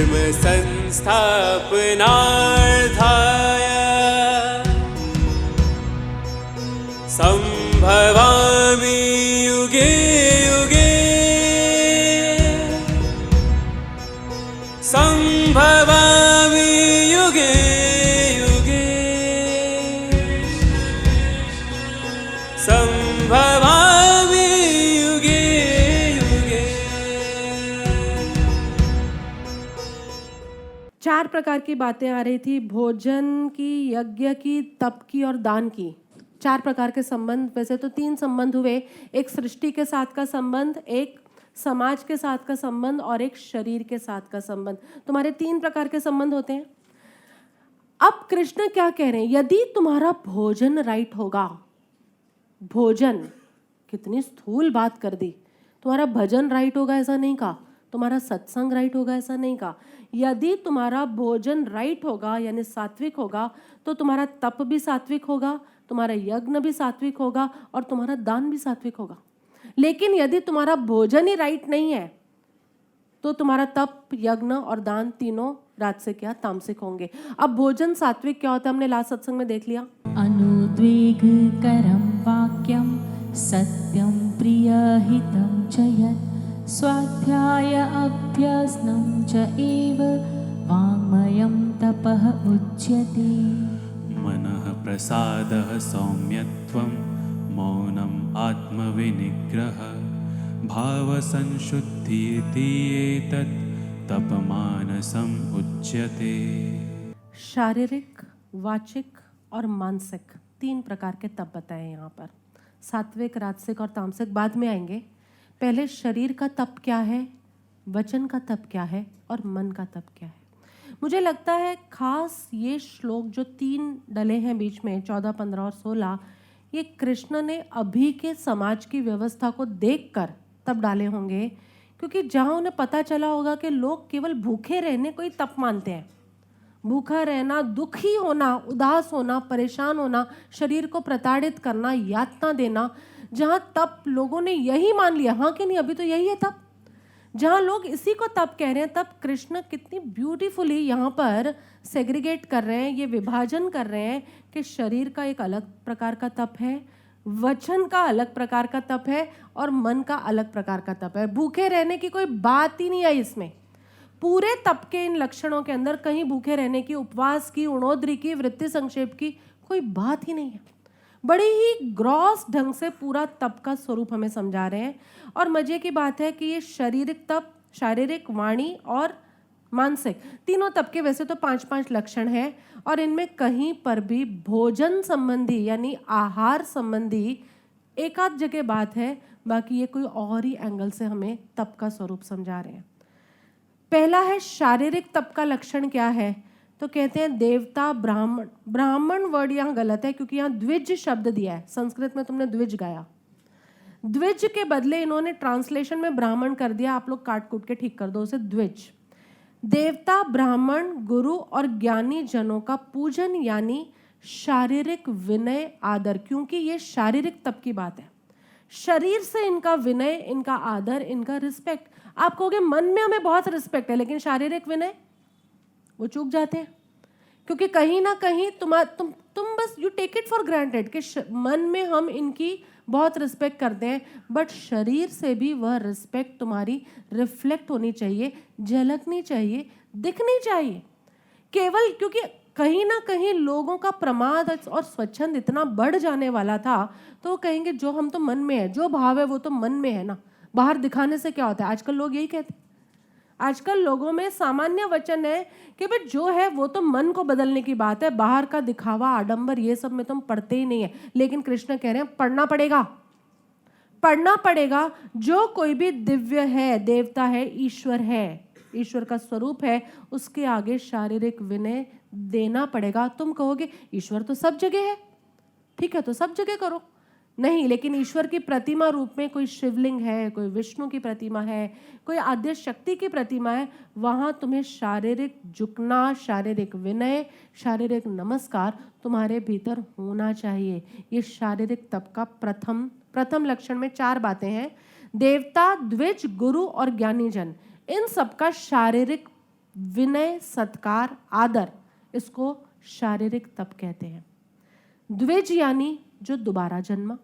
धर्म संस्थापनार्थाय संभवामि युगे युगे संभवामि युगे युगे संभवामि युगे युगे। 4 प्रकार की बातें आ रही थी, भोजन की, यज्ञ की, तप की और दान की। 4 प्रकार के संबंध। वैसे तो 3 संबंध हुए, एक सृष्टि के साथ का संबंध, एक समाज के साथ का संबंध और एक शरीर के साथ का संबंध। तुम्हारे 3 प्रकार के संबंध होते हैं। अब कृष्ण क्या कह रहे हैं? यदि तुम्हारा भोजन राइट होगा, भोजन, कितनी स्थूल बात कर दी। तुम्हारा भजन राइट होगा ऐसा नहीं कहा, तुम्हारा सत्संग राइट होगा ऐसा नहीं कहा। यदि तुम्हारा भोजन राइट होगा यानी सात्विक होगा, तो तुम्हारा तप भी सात्विक होगा, तुम्हारा यज्ञ भी सात्विक होगा और तुम्हारा दान भी सात्विक होगा। लेकिन यदि तुम्हारा भोजन ही राइट नहीं है, तो तुम्हारा तप, यज्ञ और दान तीनों राजसिक या तामसिक होंगे। अब भोजन सात्विक क्या होता है, हमने लास्ट सत्संग में देख लिया। अनुद्वेगकरं वाक्यं सत्यं प्रियहितं च यत् स्वाध्याय अभ्यसनं च एव वाङ्मयं तपः उच्यते। मनः प्रसादः सौम्यत्वं मौनम् आत्मविनिग्रह भावसंशुद्धिरिति एतत् तपमानसम् उच्यते। शारीरिक, वाचिक और मानसिक 3 प्रकार के तप बताए यहाँ पर। सात्विक, राजसिक और तामसिक बाद में आएंगे। पहले शरीर का तप क्या है, वचन का तप क्या है और मन का तप क्या है। मुझे लगता है खास ये श्लोक जो 3 डले हैं बीच में, 14, 15 और 16, ये कृष्ण ने अभी के समाज की व्यवस्था को देखकर तब डाले होंगे, क्योंकि जहाँ उन्हें पता चला होगा कि लोग केवल भूखे रहने को ही तप मानते हैं। भूखा रहना, दुखी होना, उदास होना, परेशान होना, शरीर को प्रताड़ित करना, यातना देना, जहाँ तप लोगों ने यही मान लिया, हाँ कि नहीं, अभी तो यही है तप। जहाँ लोग इसी को तप कह रहे हैं, तब कृष्ण कितनी ब्यूटीफुली यहाँ पर सेग्रीगेट कर रहे हैं, ये विभाजन कर रहे हैं कि शरीर का एक अलग प्रकार का तप है, वचन का अलग प्रकार का तप है और मन का अलग प्रकार का तप है। भूखे रहने की कोई बात ही नहीं है इसमें। पूरे तप के इन लक्षणों के अंदर कहीं भूखे रहने की, उपवास की, उणोद्री की, वृत्ति संक्षेप की कोई बात ही नहीं है। बड़ी ही ग्रॉस ढंग से पूरा तप का स्वरूप हमें समझा रहे हैं। और मजे की बात है कि ये शारीरिक तप, शारीरिक, वाणी और मानसिक, तीनों तप के वैसे तो 5-5 लक्षण हैं और इनमें कहीं पर भी भोजन संबंधी यानी आहार संबंधी एक आध जगह बात है, बाकी ये कोई और ही एंगल से हमें तप का स्वरूप समझा रहे हैं। पहला है शारीरिक तप का लक्षण क्या है, तो कहते हैं देवता, ब्राह्मण। ब्राह्मण वर्ड यहाँ गलत है क्योंकि यहाँ द्विज शब्द दिया है। संस्कृत में तुमने द्विज गाया, द्विज के बदले इन्होंने ट्रांसलेशन में ब्राह्मण कर दिया। आप लोग काट कूट के ठीक कर दो उसे द्विज। देवता, ब्राह्मण, गुरु और ज्ञानी जनों का पूजन यानी शारीरिक विनय, आदर, क्योंकि ये शारीरिक तप की बात है। शरीर से इनका विनय, इनका आदर, इनका रिस्पेक्ट। आप कहोगे मन में हमें बहुत रिस्पेक्ट है, लेकिन शारीरिक विनय वो चूक जाते हैं, क्योंकि कहीं ना कहीं तुम बस you take it for granted कि मन में हम इनकी बहुत रिस्पेक्ट करते हैं, बट शरीर से भी वह रिस्पेक्ट तुम्हारी रिफ्लेक्ट होनी चाहिए, झलकनी चाहिए, दिखनी चाहिए। केवल क्योंकि कहीं ना कहीं लोगों का प्रमाद और स्वच्छंद इतना बढ़ जाने वाला था, तो वो कहेंगे जो हम तो मन में है, जो भाव है वो तो मन में है ना, बाहर दिखाने से क्या होता है। आजकल लोग यही कहते हैं। आजकल लोगों में सामान्य वचन है कि भाई जो है वो तो मन को बदलने की बात है, बाहर का दिखावा, आडंबर, ये सब में तुम पढ़ते ही नहीं है। लेकिन कृष्ण कह रहे हैं पढ़ना पड़ेगा, पढ़ना पड़ेगा। जो कोई भी दिव्य है, देवता है, ईश्वर है, ईश्वर का स्वरूप है, उसके आगे शारीरिक विनय देना पड़ेगा। तुम कहोगे ईश्वर तो सब जगह है, ठीक है तो सब जगह करो, नहीं, लेकिन ईश्वर की प्रतिमा रूप में कोई शिवलिंग है, कोई विष्णु की प्रतिमा है, कोई आद्य शक्ति की प्रतिमा है, वहाँ तुम्हें शारीरिक झुकना, शारीरिक विनय, शारीरिक नमस्कार तुम्हारे भीतर होना चाहिए। ये शारीरिक तप का प्रथम लक्षण में 4 बातें हैं। देवता, द्विज, गुरु और ज्ञानी जन, इन सब का शारीरिक विनय, सत्कार, आदर, इसको शारीरिक तप कहते हैं। द्विज यानी जो दोबारा जन्मा।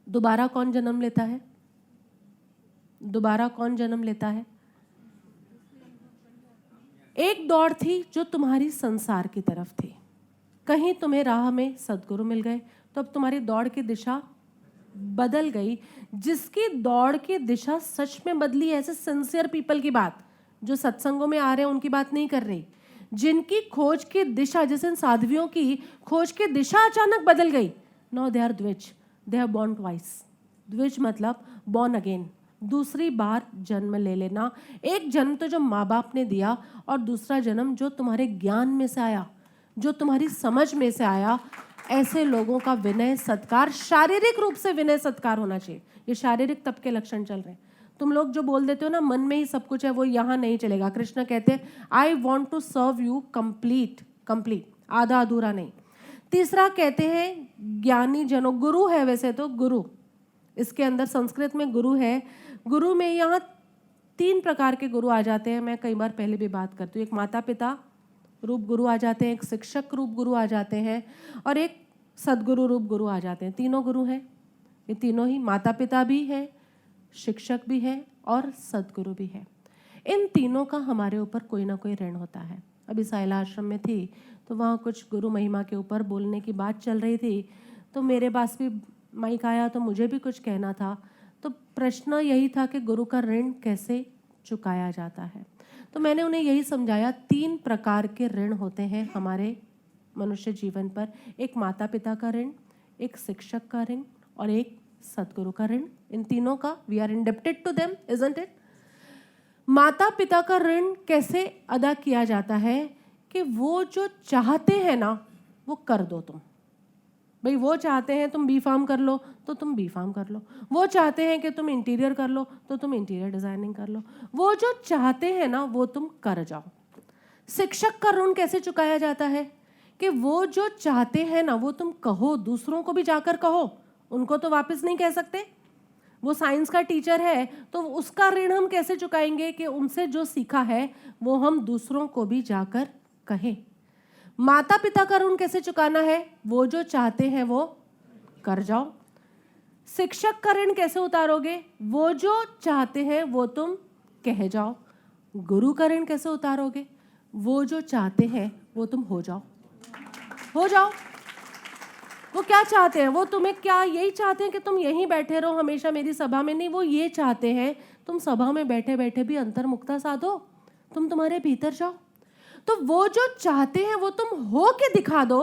दोबारा कौन जन्म लेता है? दोबारा कौन जन्म लेता है? एक दौड़ थी जो तुम्हारी संसार की तरफ थी, कहीं तुम्हें राह में सदगुरु मिल गए तो अब तुम्हारी दौड़ की दिशा बदल गई। जिसकी दौड़ की दिशा सच में बदली, ऐसे सिंसियर पीपल की बात, जो सत्संगों में आ रहे हैं उनकी बात नहीं कर रही, जिनकी खोज की दिशा, जैसे इन साध्वियों की खोज की दिशा अचानक बदल गई। नो दे आर द्विज, दे आर बॉर्न ट्वाइस। द्विज मतलब बॉर्न अगेन, दूसरी बार जन्म ले लेना। एक जन्म तो जो माँ बाप ने दिया, और दूसरा जन्म जो तुम्हारे ज्ञान में से आया, जो तुम्हारी समझ में से आया। ऐसे लोगों का विनय, सत्कार, शारीरिक रूप से विनय सत्कार होना चाहिए। ये शारीरिक तप के लक्षण चल रहे हैं। तुम लोग जो बोल देते हो ना मन में ही सब कुछ है, वो यहाँ नहीं चलेगा। कृष्ण कहते हैं I want to serve you complete, आधा अधूरा नहीं। तीसरा कहते हैं ज्ञानी जनों, गुरु है वैसे तो गुरु, इसके अंदर संस्कृत में गुरु है। गुरु में यहाँ 3 प्रकार के गुरु आ जाते हैं, मैं कई बार पहले भी बात करती हूँ। एक माता पिता रूप गुरु आ जाते हैं, एक शिक्षक रूप गुरु आ जाते हैं, और एक सदगुरु रूप गुरु आ जाते हैं। तीनों गुरु हैं, ये तीनों ही, माता पिता भी है, शिक्षक भी है और सदगुरु भी है। इन तीनों का हमारे ऊपर कोई ना कोई ऋण होता है। अभी साइला आश्रम में थी तो वहाँ कुछ गुरु महिमा के ऊपर बोलने की बात चल रही थी, तो मेरे पास भी माइक आया तो मुझे भी कुछ कहना था। तो प्रश्न यही था कि गुरु का ऋण कैसे चुकाया जाता है। तो मैंने उन्हें यही समझाया, 3 प्रकार के ऋण होते हैं हमारे मनुष्य जीवन पर। एक माता पिता का ऋण, एक शिक्षक का ऋण और एक सदगुरु का ऋण। इन तीनों का we are indebted to them, isn't it. माता पिता का ऋण कैसे अदा किया जाता है कि वो जो चाहते हैं ना वो कर दो तुम। भाई वो चाहते हैं तुम बी फार्म कर लो तो तुम बी फार्म कर लो, वो चाहते हैं कि तुम इंटीरियर कर लो तो तुम इंटीरियर डिजाइनिंग कर लो, वो जो चाहते हैं ना वो तुम कर जाओ। शिक्षक का ऋण कैसे चुकाया जाता है कि वो जो चाहते हैं ना वो तुम कहो, दूसरों को भी जाकर कहो, उनको तो वापस नहीं कह सकते। वो साइंस का टीचर है तो उसका ऋण हम कैसे चुकाएंगे कि उनसे जो सीखा है वो हम दूसरों को भी जाकर कहें। माता पिता का ऋण कैसे चुकाना है? वो जो चाहते हैं वो कर जाओ। शिक्षक का ऋण कैसे उतारोगे? वो जो चाहते हैं वो तुम कह जाओ। गुरु का ऋण कैसे उतारोगे? वो जो चाहते हैं वो तुम हो जाओ। वो क्या चाहते हैं? वो तुम्हें क्या यही चाहते हैं कि तुम यहीं बैठे रहो हमेशा मेरी सभा में? नहीं, वो ये चाहते हैं तुम सभा में बैठे बैठे भी अंतर्मुक्ता साधो, तुम तुम्हारे भीतर जाओ। तो वो जो चाहते हैं वो तुम हो के दिखा दो,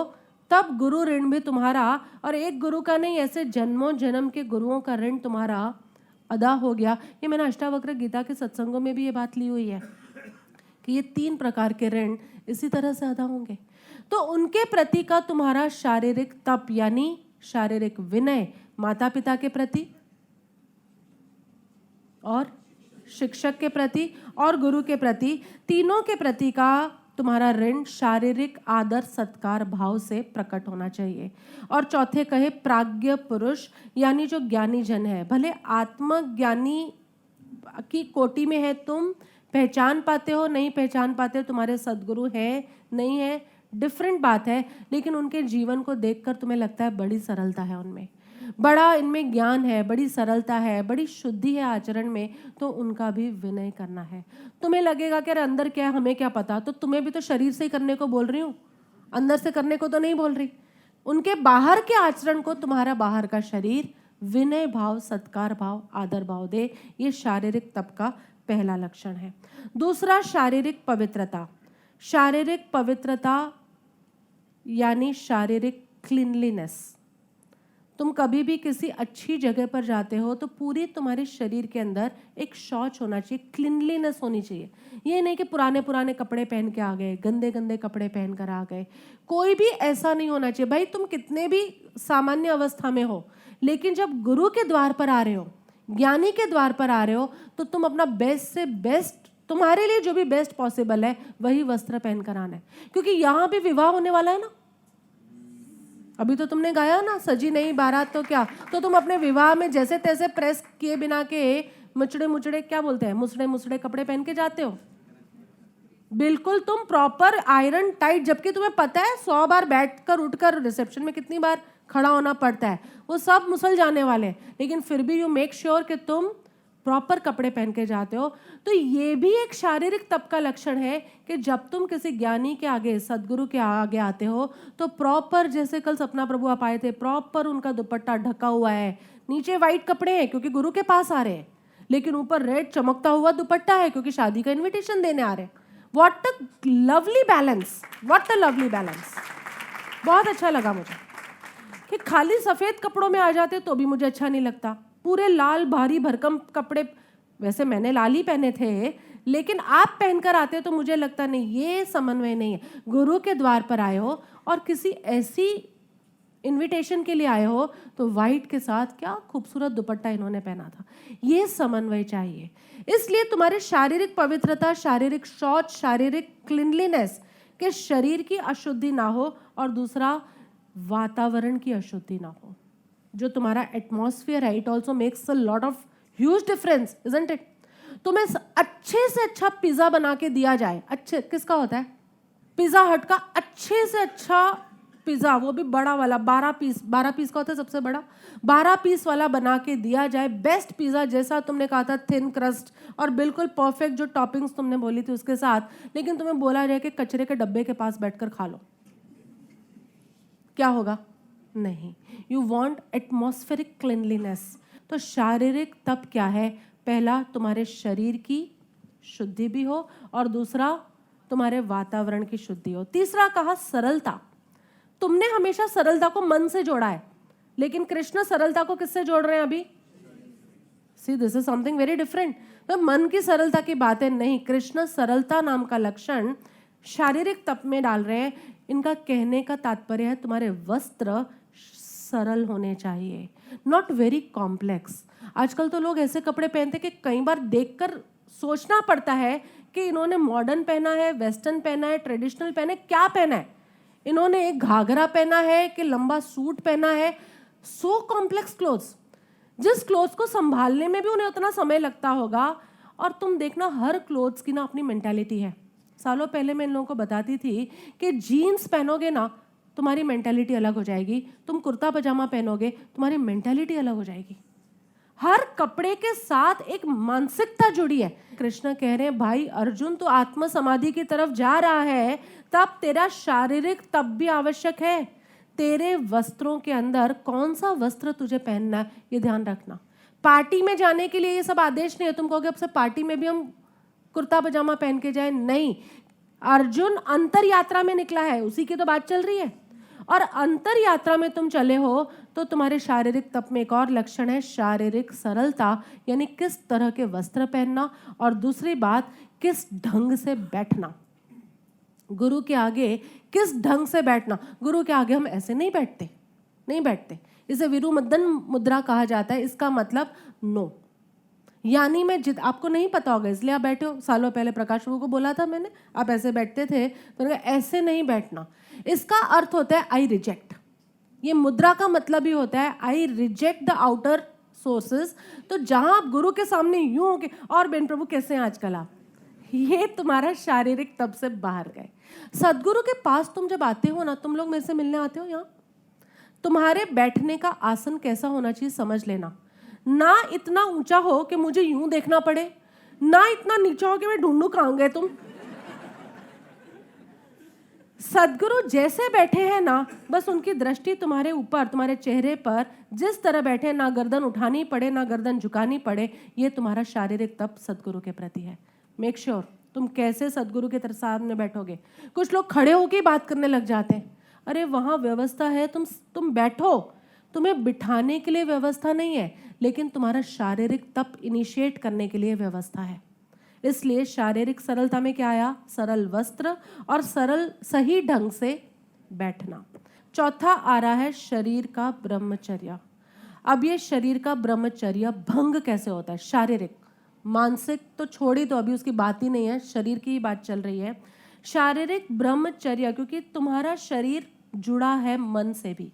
तब गुरु ऋण भी तुम्हारा, और एक गुरु का नहीं, ऐसे जन्मों जन्म के गुरुओं का ऋण तुम्हारा अदा हो गया। ये मैंने अष्टावक्र गीता के सत्संगों में भी ये बात ली हुई है कि ये 3 प्रकार के ऋण इसी तरह से अदा होंगे। तो उनके प्रति का तुम्हारा शारीरिक तप यानी शारीरिक विनय, माता पिता के प्रति और शिक्षक के प्रति और गुरु के प्रति, तीनों के प्रति का तुम्हारा ऋण शारीरिक आदर सत्कार भाव से प्रकट होना चाहिए। और चौथे कहे प्राज्ञ पुरुष यानी जो ज्ञानी जन है, भले आत्मज्ञानी की कोटि में है, तुम पहचान पाते हो नहीं पहचान पाते हो, तुम्हारे सदगुरु है नहीं है डिफरेंट बात है, लेकिन उनके जीवन को देखकर तुम्हें लगता है बड़ी सरलता है उनमें, बड़ा इनमें ज्ञान है, बड़ी सरलता है, बड़ी शुद्धि है आचरण में, तो उनका भी विनय करना है। तुम्हें लगेगा कि अरे अंदर क्या है हमें क्या पता, तो तुम्हें भी तो शरीर से ही करने को बोल रही हूँ, अंदर से करने को तो नहीं बोल रही। उनके बाहर के आचरण को तुम्हारा बाहर का शरीर विनय भाव, सत्कार भाव, आदर भाव दे। ये शारीरिक तप का पहला लक्षण है। दूसरा शारीरिक पवित्रता। शारीरिक पवित्रता यानी शारीरिक क्लीनलीनेस। तुम कभी भी किसी अच्छी जगह पर जाते हो तो पूरी तुम्हारे शरीर के अंदर एक शौच होना चाहिए, क्लीनलीनेस होनी चाहिए। ये नहीं कि पुराने पुराने कपड़े पहन के आ गए, गंदे गंदे कपड़े पहन कर आ गए, कोई भी ऐसा नहीं होना चाहिए। भाई तुम कितने भी सामान्य अवस्था में हो, लेकिन जब गुरु के द्वार पर आ रहे हो, ज्ञानी के द्वार पर आ रहे हो, तो तुम अपना बेस्ट से बेस्ट, तुम्हारे लिए जो भी बेस्ट पॉसिबल है वही वस्त्र पहन कर आना है। क्योंकि यहाँ भी विवाह होने वाला है ना, अभी तो तुमने गाया ना सजी नहीं बारात तो क्या, तो तुम अपने विवाह में जैसे तैसे प्रेस किए बिना के मुचड़े मुचड़े क्या बोलते हैं, मुसड़े मुसड़े कपड़े पहन के जाते हो। बिल्कुल तुम प्रॉपर आयरन टाइट, जबकि तुम्हें पता है 100 बार बैठकर उठकर रिसेप्शन में कितनी बार खड़ा होना पड़ता है, वो सब मुसल जाने वाले हैं, लेकिन फिर भी यू मेक श्योर कि तुम प्रॉपर कपड़े पहन के जाते हो। तो ये भी एक शारीरिक तप का लक्षण है कि जब तुम किसी ज्ञानी के आगे, सदगुरु के आगे आते हो तो प्रॉपर, जैसे कल सपना प्रभु आप आए थे, प्रॉपर उनका दुपट्टा ढका हुआ है, नीचे वाइट कपड़े हैं क्योंकि गुरु के पास आ रहे हैं, लेकिन ऊपर रेड चमकता हुआ दुपट्टा है क्योंकि शादी का इन्विटेशन देने आ रहे हैं। What a lovely balance, what a lovely balance. बहुत अच्छा लगा मुझे कि खाली सफ़ेद कपड़ों में आ जाते तो भी मुझे अच्छा नहीं लगता, पूरे लाल भारी भरकम कपड़े, वैसे मैंने लाल ही पहने थे, लेकिन आप पहनकर आते तो मुझे लगता नहीं, ये समन्वय नहीं है। गुरु के द्वार पर आए हो और किसी ऐसी इनविटेशन के लिए आए हो तो वाइट के साथ क्या खूबसूरत दुपट्टा इन्होंने पहना था, ये समन्वय चाहिए। इसलिए तुम्हारे शारीरिक पवित्रता, शारीरिक शौच, शारीरिक क्लीनलीनेस के शरीर की अशुद्धि ना हो, और दूसरा वातावरण की अशुद्धि ना हो। जो तुम्हारा एटमॉस्फेयर है, it also makes a lot of huge difference, isn't it. तुम्हें अच्छे से अच्छा पिज्जा बना के दिया जाए, अच्छे किसका होता है, पिज्जा हट का अच्छे से अच्छा पिज्जा, वो भी बड़ा वाला 12 पीस का होता है सबसे बड़ा, 12 पीस वाला बना के दिया जाए, बेस्ट पिज्जा जैसा तुमने कहा था, थिन क्रस्ट और बिल्कुल परफेक्ट जो टॉपिंग्स तुमने बोली थी उसके साथ, लेकिन तुम्हें बोला जाए कि कचरे के डब्बे के पास बैठकर खा लो, क्या होगा? नहीं। You want atmospheric cleanliness. तो शारीरिक तप क्या है? पहला, तुम्हारे शरीर की शुद्धि भी हो, और दूसरा तुम्हारे वातावरण की शुद्धि हो। तीसरा कहा सरलता। तुमने हमेशा सरलता को मन से जोड़ा है, लेकिन कृष्ण सरलता को किससे जोड़ रहे हैं अभी? See, this is something very different. तो मन की सरलता की बातें नहीं, कृष्ण सरलता नाम का लक्षण शारीरिक तप में डाल रहे हैं। इनका कहने का तात्पर्य है तुम्हारे वस्त्र सरल होने चाहिए, नॉट वेरी कॉम्प्लेक्स। आजकल तो लोग ऐसे कपड़े पहनते कि कई बार देखकर सोचना पड़ता है कि इन्होंने मॉडर्न पहना है, वेस्टर्न पहना है, ट्रेडिशनल पहना है, क्या पहना है? इन्होंने एक घाघरा पहना है कि लंबा सूट पहना है? सो कॉम्प्लेक्स क्लोथ्स, जिस क्लोथ्स को संभालने में भी उन्हें उतना समय लगता होगा। और तुम देखना, हर क्लोथ्स की ना अपनी मेंटालिटी है। सालों पहले मैं इन लोगों को बताती थी कि जीन्स पहनोगे ना तुम्हारी मेंटालिटी अलग हो जाएगी, तुम कुर्ता पजामा पहनोगे तुम्हारी मेंटालिटी अलग हो जाएगी। हर कपड़े के साथ एक मानसिकता जुड़ी है। कृष्ण कह रहे हैं, भाई अर्जुन तो आत्म समाधि की तरफ जा रहा है, तब तेरा शारीरिक तप भी आवश्यक है। तेरे वस्त्रों के अंदर कौन सा वस्त्र तुझे पहनना है ये ध्यान रखना। पार्टी में जाने के लिए ये सब आदेश नहीं है, तुम कहोगे अब से पार्टी में भी हम कुर्ता पजामा पहन के जाए, नहीं। अर्जुन अंतर यात्रा में निकला है, उसी की तो बात चल रही है। और अंतर यात्रा में तुम चले हो तो तुम्हारे शारीरिक तप में एक और लक्षण है शारीरिक सरलता, यानी किस तरह के वस्त्र पहनना, और दूसरी बात किस ढंग से बैठना। गुरु के आगे किस ढंग से बैठना। गुरु के आगे हम ऐसे नहीं बैठते। इसे विरुमद्दन मुद्रा कहा जाता है। इसका मतलब नो, यानी मैं आपको नहीं पता होगा इसलिए आप बैठे हो। सालों पहले प्रकाश बाबू को बोला था मैंने, आप ऐसे बैठते थे, तो मैंने कहा ऐसे नहीं बैठना। इसका अर्थ होता है आई रिजेक्ट। ये मुद्रा का मतलब ही होता है I reject the outer sources. तो जहां आप गुरु के सामने यूं हो के, और बेन प्रभु कैसे हैं आजकल आप, ये तुम्हारा शारीरिक तप से बाहर गए। सदगुरु के पास तुम जब आते हो ना, तुम लोग मेरे से मिलने आते हो यहाँ, तुम्हारे बैठने का आसन कैसा होना चाहिए समझ लेना। ना इतना ऊंचा हो कि मुझे यूं देखना पड़े, ना इतना नीचा हो कि मैं ढूंढूं कहां गए तुम। सदगुरु जैसे बैठे हैं ना, बस उनकी दृष्टि तुम्हारे ऊपर, तुम्हारे चेहरे पर जिस तरह बैठे, ना गर्दन उठानी पड़े ना गर्दन झुकानी पड़े, ये तुम्हारा शारीरिक तप सदगुरु के प्रति है। मेक श्योर तुम कैसे सदगुरु के सामने बैठोगे। कुछ लोग खड़े होकर बात करने लग जाते हैं, अरे वहाँ व्यवस्था है, तुम बैठो, तुम्हें बिठाने के लिए व्यवस्था नहीं है, लेकिन तुम्हारा शारीरिक तप इनिशिएट करने के लिए व्यवस्था है। इसलिए शारीरिक सरलता में क्या आया? सरल वस्त्र और सरल सही ढंग से बैठना। चौथा आ रहा है शरीर का ब्रह्मचर्य। अब ये शरीर का ब्रह्मचर्य भंग कैसे होता है? शारीरिक, मानसिक तो छोड़ी, तो अभी उसकी बात ही नहीं है, शरीर की ही बात चल रही है। शारीरिक ब्रह्मचर्य, क्योंकि तुम्हारा शरीर जुड़ा है मन से भी।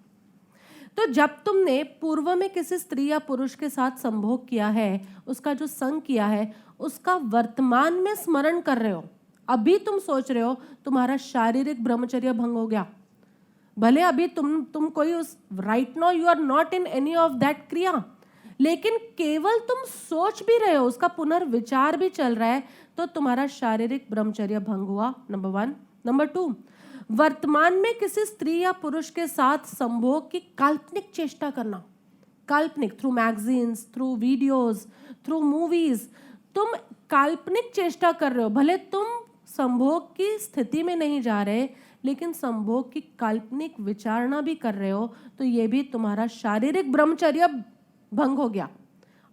तो जब तुमने पूर्व में किसी स्त्री या पुरुष के साथ संभोग किया है, उसका जो संग किया है, उसका वर्तमान में स्मरण कर रहे हो, अभी तुम सोच रहे हो तुम्हारा शारीरिक ब्रह्मचर्य भंग हो गया, भले अभी तुम कोई उस right now you are not in any of that क्रिया, लेकिन केवल तुम सोच भी रहे हो, उसका पुनर्विचार भी चल रहा है, तो तुम्हारा शारीरिक ब्रह्मचर्य भंग हुआ, नंबर 1। नंबर 2, वर्तमान में किसी स्त्री या पुरुष के साथ संभोग की काल्पनिक चेष्टा करना, काल्पनिक, through magazines, through videos, through movies, तुम काल्पनिक चेष्टा कर रहे हो, भले तुम संभोग की स्थिति में नहीं जा रहे, लेकिन संभोग की काल्पनिक विचारणा भी कर रहे हो, तो ये भी तुम्हारा शारीरिक ब्रह्मचर्य भंग हो गया।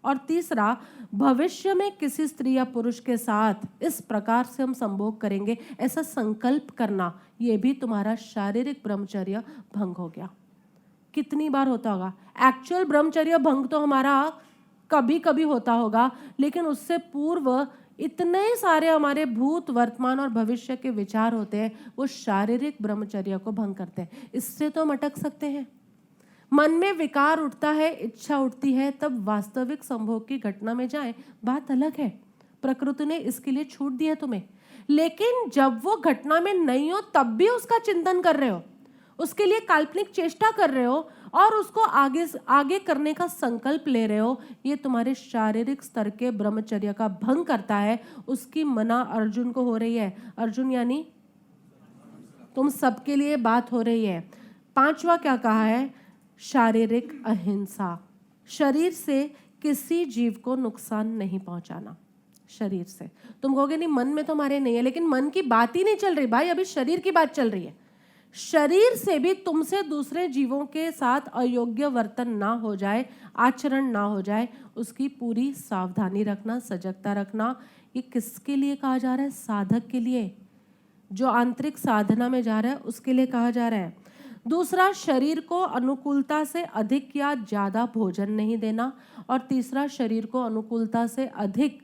और तीसरा, भविष्य में किसी स्त्री या पुरुष के साथ इस प्रकार से हम संभोग करेंगे, ऐसा संकल्प करना, ये भी तुम्हारा शारीरिक ब्रह्मचर्य भंग हो गया। कितनी बार होता होगा? एक्चुअल ब्रह्मचर्य भंग तो हमारा कभी कभी होता होगा, लेकिन उससे पूर्व इतने सारे हमारे भूत, वर्तमान और भविष्य के विचार होते हैं, वो शारीरिक ब्रह्मचर्य को भंग करते हैं। इससे तो हम अटक सकते हैं। मन में विकार उठता है, इच्छा उठती है, तब वास्तविक संभोग की घटना में जाएं, बात अलग है, प्रकृति ने इसके लिए छूट दी है तुम्हें। लेकिन जब वो घटना में नहीं हो तब भी उसका चिंतन कर रहे हो, उसके लिए काल्पनिक चेष्टा कर रहे हो और उसको आगे करने का संकल्प ले रहे हो, ये तुम्हारे शारीरिक स्तर के ब्रह्मचर्य का भंग करता है। उसकी मना अर्जुन को हो रही है, अर्जुन यानी तुम सबके लिए बात हो रही है। 5वां क्या कहा है? शारीरिक अहिंसा, शरीर से किसी जीव को नुकसान नहीं पहुंचाना। शरीर से तुम कहोगे नहीं मन में तो हमारे नहीं है, लेकिन मन की बात ही नहीं चल रही भाई, अभी शरीर की बात चल रही है। शरीर से भी तुमसे दूसरे जीवों के साथ अयोग्य वर्तन ना हो जाए, आचरण ना हो जाए, उसकी पूरी सावधानी रखना, सजगता रखना। ये किसके लिए कहा जा रहा है? साधक के लिए, जो आंतरिक साधना में जा रहा है उसके लिए कहा जा रहा है। दूसरा, शरीर को अनुकूलता से अधिक या ज़्यादा भोजन नहीं देना। और तीसरा, शरीर को अनुकूलता से अधिक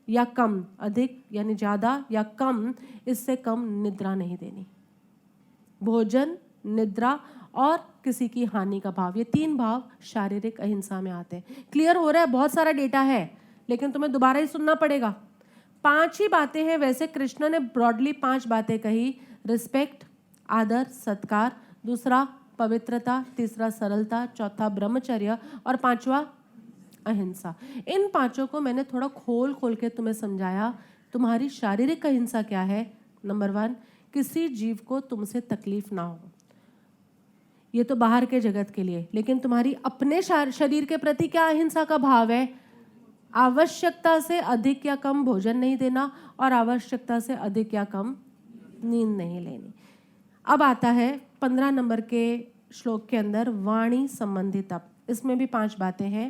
या कम, अधिक यानी ज़्यादा या कम, इससे कम निद्रा नहीं देनी। भोजन, निद्रा और किसी की हानि का भाव, ये 3 भाव शारीरिक अहिंसा में आते हैं। क्लियर हो रहा है? बहुत सारा डेटा है, लेकिन तुम्हें दोबारा ही सुनना पड़ेगा। 5 ही बातें हैं, वैसे कृष्ण ने ब्रॉडली 5 बातें कही। रिस्पेक्ट, आदर, सत्कार, दूसरा पवित्रता, तीसरा सरलता, चौथा ब्रह्मचर्य और 5वां अहिंसा। इन 5 को मैंने थोड़ा खोल के तुम्हें समझाया। तुम्हारी शारीरिक अहिंसा क्या है? नंबर 1, किसी जीव को तुमसे तकलीफ ना हो, ये तो बाहर के जगत के लिए, लेकिन तुम्हारी अपने शरीर के प्रति क्या अहिंसा का भाव है? आवश्यकता से अधिक या कम भोजन नहीं देना और आवश्यकता से अधिक या कम नींद नहीं लेनी। अब आता है 15 नंबर के श्लोक के अंदर वाणी संबंधी तप। इसमें भी 5 बातें हैं।